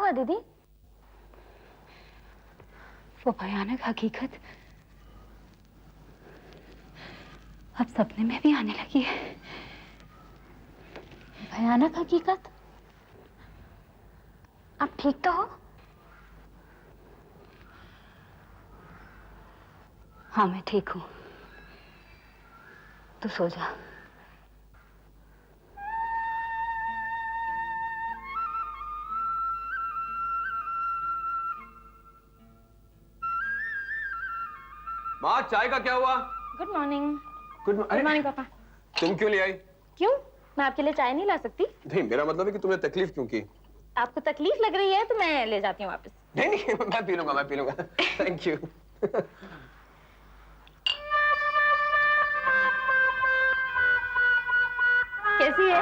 हुआ दीदी? वो भयानक हकीकत अब सपने में भी आने लगी है। भयानक हकीकत? आप ठीक तो हो? हाँ मैं ठीक हूँ। तू सो जा। माँ, चाय का क्या हुआ? Good morning. गुड मॉर्निंग पापा। तुम क्यों ले आई? क्यों? मैं आपके लिए चाय नहीं ला सकती? नहीं, मेरा मतलब है कि तुम्हें तकलीफ क्यों की? आपको तकलीफ लग रही है तो मैं ले जाती हूँ वापस। नहीं नहीं, मैं पी लूंगा। Thank you. कैसी है?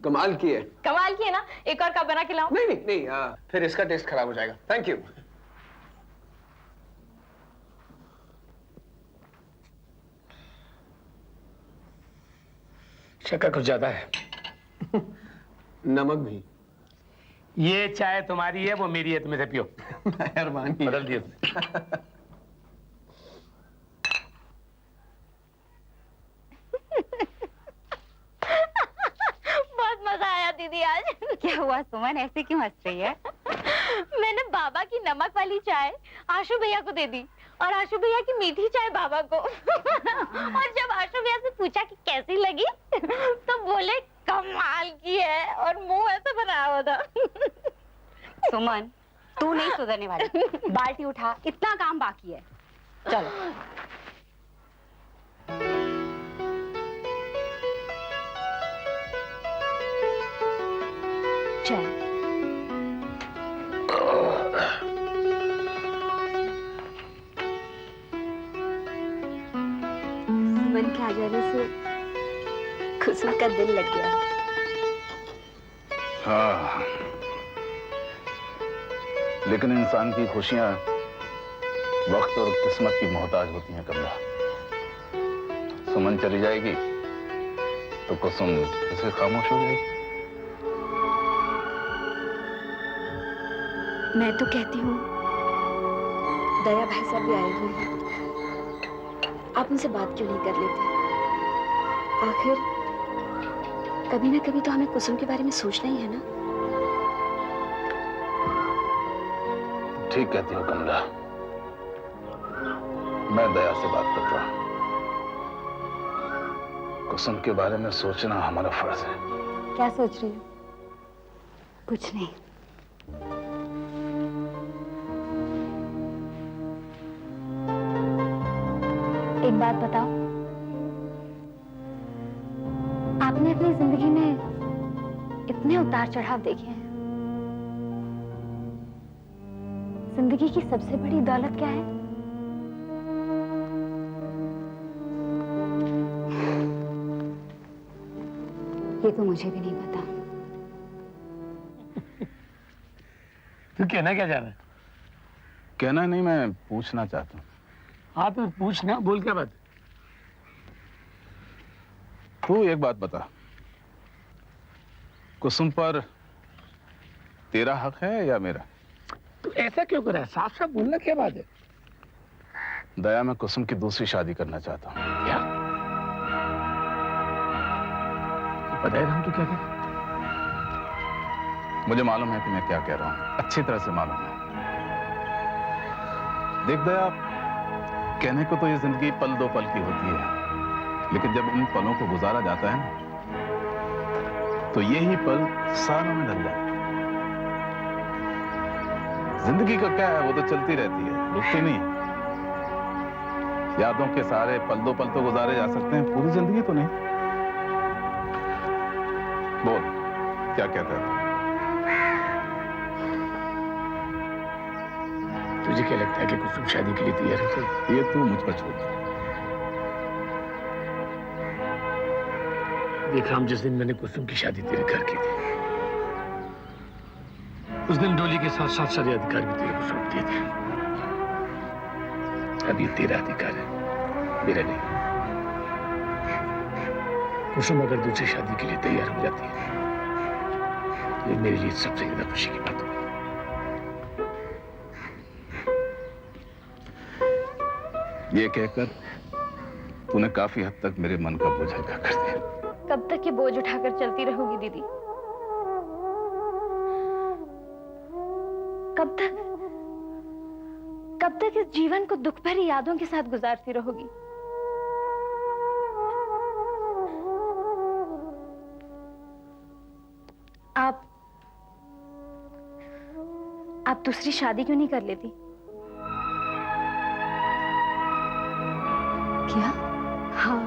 कमाल की है। कमाल की है ना? एक और कप बना के लाऊं? नहीं, फिर इसका टेस्ट खराब हो जाएगा। Thank you. शक्कर कुछ ज्यादा है। नमक भी। ये चाय तुम्हारी है, वो मेरी है, तुम्हें से पियो। मेहरबानी। बदल दिया तुमने। बहुत मजा आया दीदी आज। क्या हुआ सुमन, ऐसे क्यों हंस रही है? मैंने बाबा की नमक वाली चाय आशु भैया को दे दी और आशु भैया की मीठी चाय बाबा को। और जब आशु भैया से पूछा कि कैसी लगी तो बोले कमाल की है और मुंह ऐसे बनाया हुआ था। सुमन, तू नहीं सुधरने वाली। बाल्टी उठा, इतना काम बाकी है। चलो। चल। सुमन के आ जाने से कुसुम का दिल लग गया। हाँ, लेकिन इंसान की खुशियां वक्त और किस्मत की मोहताज होती हैं कमला। सुमन चली जाएगी तो कुसुम इसे खामोश हो जाएगी। मैं तो कहती हूँ दया भाई साहब भी आए हुए हैं, आप उनसे बात क्यों नहीं कर लेते? आखिर कभी ना कभी तो हमें कुसुम के बारे में सोचना ही है ना। ठीक कहती हो कमला, मैं दया से बात करता हूँ। कुसुम के बारे में सोचना हमारा फर्ज है। क्या सोच रही हो? कुछ नहीं। एक बात बताओ, आपने अपनी जिंदगी में इतने उतार चढ़ाव देखे हैं। जिंदगी की सबसे बड़ी दौलत क्या है? ये तो मुझे भी नहीं पता। तू कहना क्या चाह रहा है? कहना नहीं, मैं पूछना चाहता हूँ। हाँ तो पूछना, बोल क्या बात? तू एक बात बता, कुसुम पर तेरा हक है या मेरा? तू ऐसा क्यों कर रहा है? साफ साफ बोलना, क्या बात है? दया, मैं कुसुम की दूसरी शादी करना चाहता हूँ। क्या? पता है हम तो क्या कहते? मुझे मालूम है कि मैं क्या कह रहा हूँ, अच्छी तरह से मालूम है। देख दया, कहने को तो ये जिंदगी पल दो पल की होती है, लेकिन जब इन पलों को गुजारा जाता है ना, तो यही पल सालों में ढल जाते हैं। जिंदगी का क्या है, वो तो चलती रहती है, रुकती नहीं है। यादों के सारे पल दो पल तो गुजारे जा सकते हैं, पूरी जिंदगी तो नहीं। बोल, क्या कहता है? तुझे क्या लगता है कि कुसुम शादी के लिए तैयार है? ये तू मुझ पर छोड़ दे। देख राम, जिस दिन मैंने कुसुम की शादी तेरे घर की थी, उस दिन डोली के साथ साथ सारे अधिकार भी तेरे को सौंप दिए थे। अब ये तेरा अधिकार है, मेरा नहीं। कुसुम अगर दूसरी शादी के लिए तैयार हो जाती है ये मेरे लिए सबसे ज्यादा खुशी की बात है। ये कहकर तूने काफी हद तक मेरे मन का बोझ हल्का कर दिया। कब तक ये बोझ उठाकर चलती रहोगी दीदी? कब तक इस जीवन को दुख भरी यादों के साथ गुजारती रहोगी? आप दूसरी शादी क्यों नहीं कर लेती? क्या? हाँ,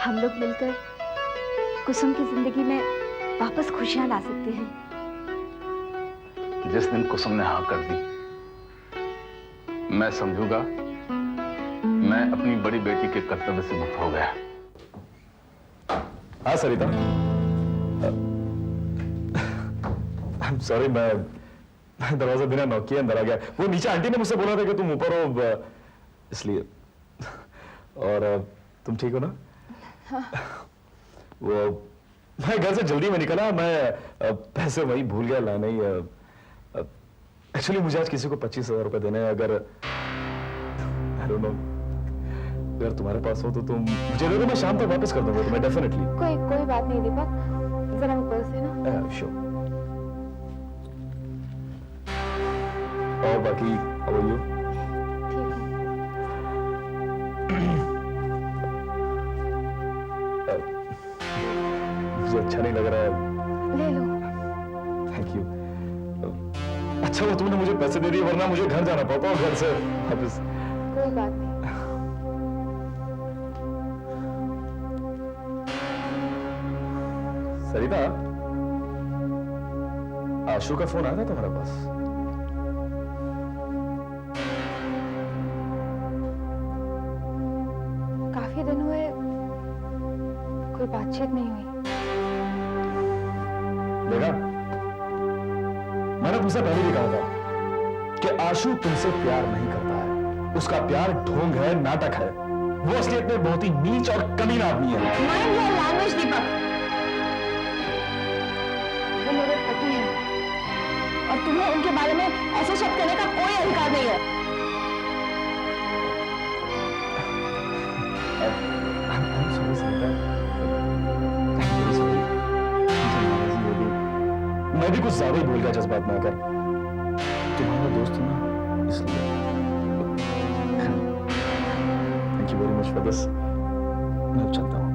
हम लोग मिलकर कुसुम की जिंदगी में वापस खुशियां ला सकते हैं। जिस दिन कुसुम ने हाँ कर दी, मैं समझूंगा मैं अपनी बड़ी बेटी के कर्तव्य से मुक्त हो गया। हाँ सरिता, सॉरी मैं दरवाजा बिना नॉक किए अंदर आ गया। वो नीचे आंटी ने मुझसे बोला था कि तुम ऊपर हो, इसलिए। और तुम ठीक हो ना? हाँ। वो मैं घर से जल्दी में निकला, मैं पैसे वही भूल गया लाना ही। एक्चुअली मुझे आज किसी को 25,000 रुपए देने हैं। अगर आई डोंट नो, अगर तुम्हारे पास हो तो तुम मुझे दे दो, मैं शाम तक वापस कर दूंगा तुम्हें डेफिनेटली। कोई बात नहीं दीपक, जरा ऊपर से ना। श्योर। और बाकी हाउ आर यू? ठीक है। मुझे अच्छा नहीं लग रहा है। ले लो। Thank you. अच्छा वो तुमने मुझे पैसे दे दिए, वरना मुझे घर जाना पड़ता और घर से वापस। कोई बात नहीं। सरिता, आशु का फोन आया था तुम्हारे पास? काफी दिन हुए कोई बातचीत नहीं हुई। देखा, मैंने तुमसे पहले भी कहा था कि आशु तुमसे प्यार नहीं करता है। उसका प्यार ढोंग है, नाटक है। वो असलियत में बहुत ही नीच और कमीना आदमी है। माइंड योर लैंग्वेज दीपक। वो मेरे पति हैं और तुम्हें उनके बारे में ऐसे शब्द कहने का कोई अधिकार नहीं है। I'm sorry, Sarita. I'm very sorry। मुझे नाराजगी हो गई। मैं भी कुछ ज्यादा ही भूल गया जज्बात में आकर। तुम्हारा दोस्त हूं ना, इसलिए। Thank you very much for this। मैं अब चलता हूँ।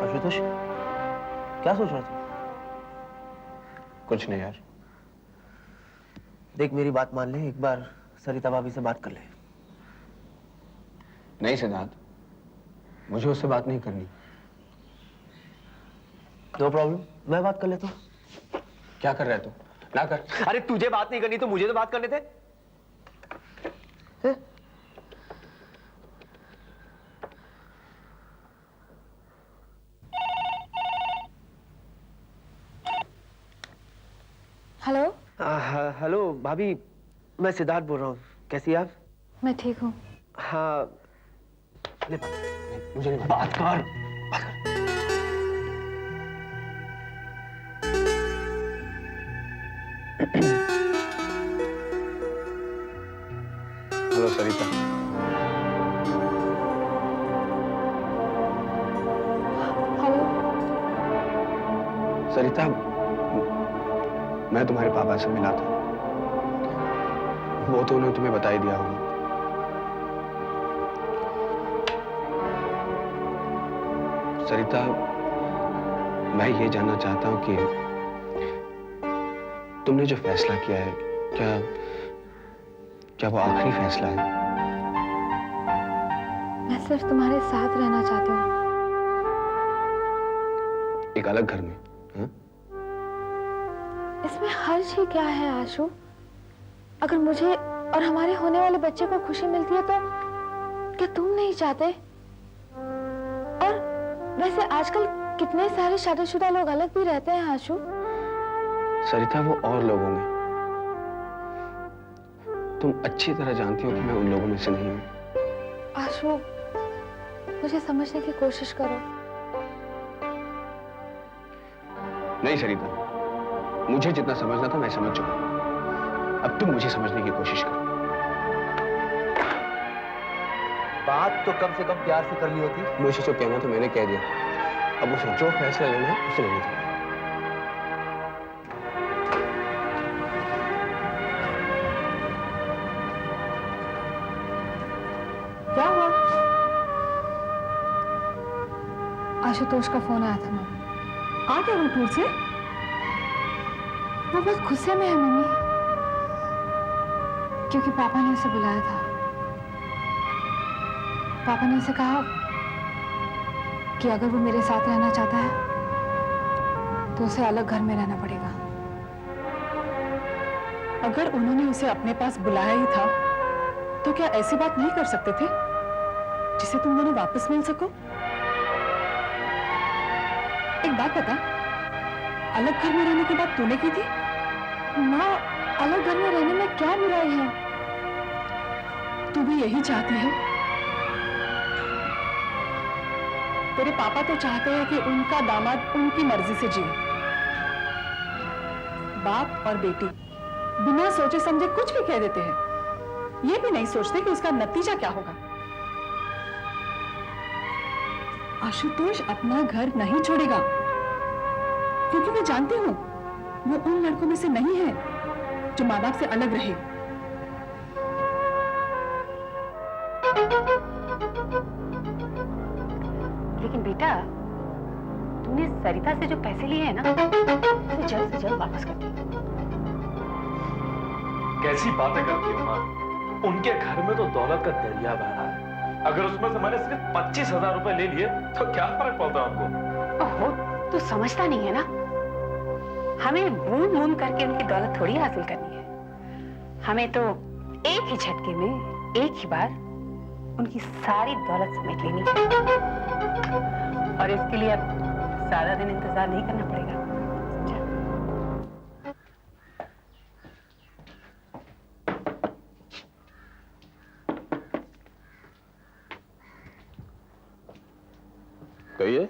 आशुतोष, क्या सोच रहा था? कुछ नहीं यार। देख मेरी बात मान ले, एक बार सरिता भाभी से बात कर ले। नहीं सिद्धार्थ, मुझे उससे बात नहीं करनी। नो प्रॉब्लम, मैं बात कर लेता हूँ। क्या कर रहा है तू? ना कर। अरे तुझे बात नहीं करनी तो मुझे तो बात करने थे। हेलो। हेलो भाभी, मैं सिद्धार्थ बोल रहा हूँ। कैसी आप? मैं ठीक हूँ। हाँ, ले बात। मुझे नहीं बात कर। हेलो सरिता। हेलो। सरिता, मैं तुम्हारे पापा से मिला था। वो तो उन्होंने तुम्हें बता ही दिया होगा। सरिता, मैं ये जानना चाहता हूँ कि तुमने जो फैसला किया है, क्या वो आखिरी फैसला है? मैं सिर्फ तुम्हारे साथ रहना चाहती हूँ। एक अलग घर में, हाँ? इसमें हर्ज ही क्या है आशु? अगर मुझे और हमारे होने वाले बच्चे को खुशी मिलती है तो क्या तुम नहीं चाहते? और वैसे आजकल कितने सारे शादीशुदा लोग अलग भी रहते हैं आशु। सरिता, वो और लोग होंगे। तुम अच्छी तरह जानती हो कि मैं उन लोगों में से नहीं हूं। आशु, मुझे समझने की कोशिश करो। नहीं सरिता, मुझे जितना समझना था मैं समझ चुका हूं। अब तुम मुझे समझने की कोशिश करो। बात तो कम से कम प्यार से कर ली होती। मुझे जो कहना था मैंने कह दिया। अब उसे जो फैसला लेना है उसे लेने दो। क्या हुआ? आशुतोष का फोन आया था मम्मी। आ गया वो टूर से? वो बहुत गुस्से में है मम्मी, क्योंकि पापा ने उसे बुलाया था। पापा ने उसे कहा कि अगर वो मेरे साथ रहना चाहता है तो उसे अलग घर में रहना पड़ेगा। अगर उन्होंने उसे अपने पास बुलाया ही था तो क्या ऐसी बात नहीं कर सकते थे जिसे तुम दोनों वापस मिल सको? एक बात बता, अलग घर में रहने की बात तूने की थी? माँ, अलग घर में रहने में क्या बुराई है? तू भी यही चाहती है? तेरे पापा तो चाहते हैं कि उनका दामाद उनकी मर्जी से जिए। बाप और बेटी बिना सोचे समझे कुछ भी कह देते हैं, ये भी नहीं सोचते कि उसका नतीजा क्या होगा। आशुतोष अपना घर नहीं छोड़ेगा, क्योंकि मैं जानती हूं वो उन लड़कों में से नहीं है जो माँ बाप से अलग रहे। लेकिन बेटा, तुमने सरिता से जो पैसे लिए हैं ना, उसे जल्द से जल्द वापस कर दो। कैसी बातें करती हो माँ? उनके घर में तो दौलत का दरिया बह रहा है। अगर उसमें से मैंने सिर्फ 25,000 रुपए ले लिए तो क्या फर्क पड़ता आपको? ओहो, तू समझता नहीं है ना, हमें बूंद बूंद करके उनकी दौलत थोड़ी हासिल करनी है। हमें तो एक ही झटके में, एक ही बार उनकी सारी दौलत समेट लेनी है। और इसके लिए अब ज्यादा दिन इंतजार नहीं करना पड़ेगा। कहिए।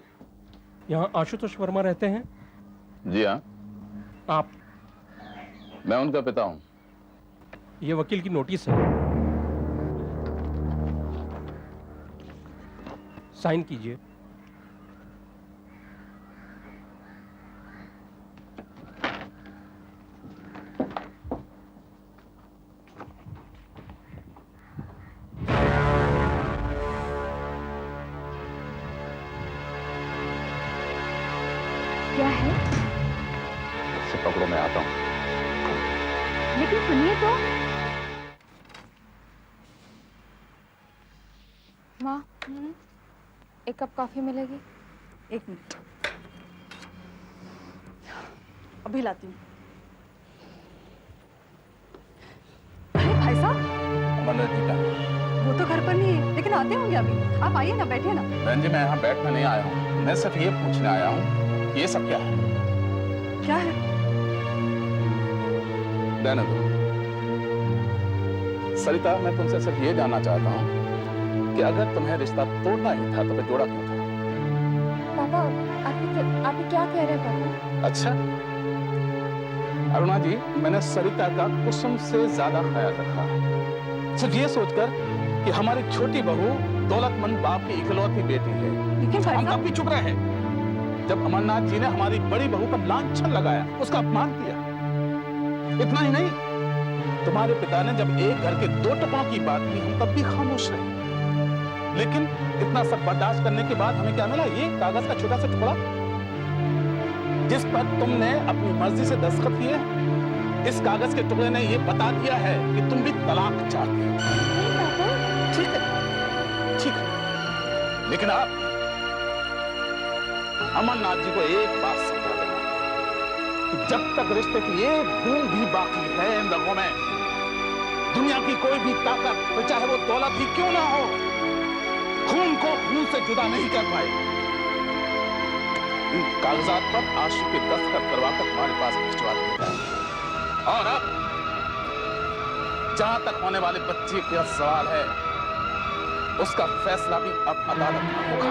यहाँ आशुतोष वर्मा रहते हैं? जी हाँ, आप? मैं उनका पिता हूँ। ये वकील की नोटिस है, साइन कीजिए। क्या है? इससे पकड़ो, मैं आता हूँ। लेकिन सुनिए तो। माँ, एक कप कॉफी मिलेगी? एक मिनट, अभी लाती हूँ। अरे भाई साहब, वो तो घर पर नहीं है, लेकिन आते होंगे अभी। आप आइए ना, बैठिए ना। बहन जी, मैं यहाँ बैठने नहीं आया हूँ, मैं सिर्फ ये पूछने आया हूँ ये सब क्या है? क्या है? रहने दो सरिता, मैं तुमसे सिर्फ ये जानना चाहता हूँ कि अगर तुम्हें रिश्ता तोड़ना ही था तो फिर जोड़ा क्यों था? पापा, आप क्या कह रहे हैं पापा? अच्छा अरुणा जी, मैंने सरिता का कुसुम से ज्यादा ख्याल रखा, सिर्फ ये सोचकर कि हमारी छोटी बहू दौलतमंद बाप की इकलौती बेटी है। लेकिन भाई हम साहब, तब भी चुप रहे जब अमरनाथ जी ने हमारी बड़ी बहू पर लांछन लगाया, उसका अपमान किया। इतना ही नहीं, तुम्हारे पिता ने जब एक घर के 2 टुकड़ों की बात की, हम तब भी खामोश रहे। लेकिन इतना सब बर्दाश्त करने के बाद हमें क्या मिला? ये कागज का छोटा सा टुकड़ा जिस पर तुमने अपनी मर्जी से दस्तखत किए। इस कागज के टुकड़े ने ये बता दिया है कि तुम भी तलाक चाहते हो। ठीक है, ठीक है, लेकिन आप अमरनाथ जी को एक बात समझा देना कि जब तक रिश्ते की एक बूंद भी बाकी है इन रगों में, दुनिया की कोई भी ताकत, चाहे वो दौलत ही क्यों ना हो, खून को खून से जुदा नहीं कर पाए। इन कागजात पर आशु के दस्तखत करवाकर तुम्हारे पास भिजवा दिया जाए। और अब जहां तक होने वाले बच्चे का सवाल है, उसका फैसला भी अब अदालत में होगा।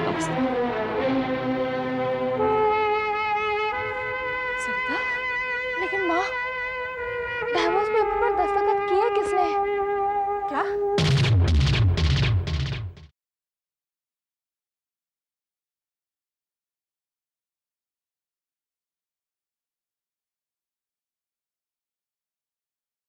नमस्ते।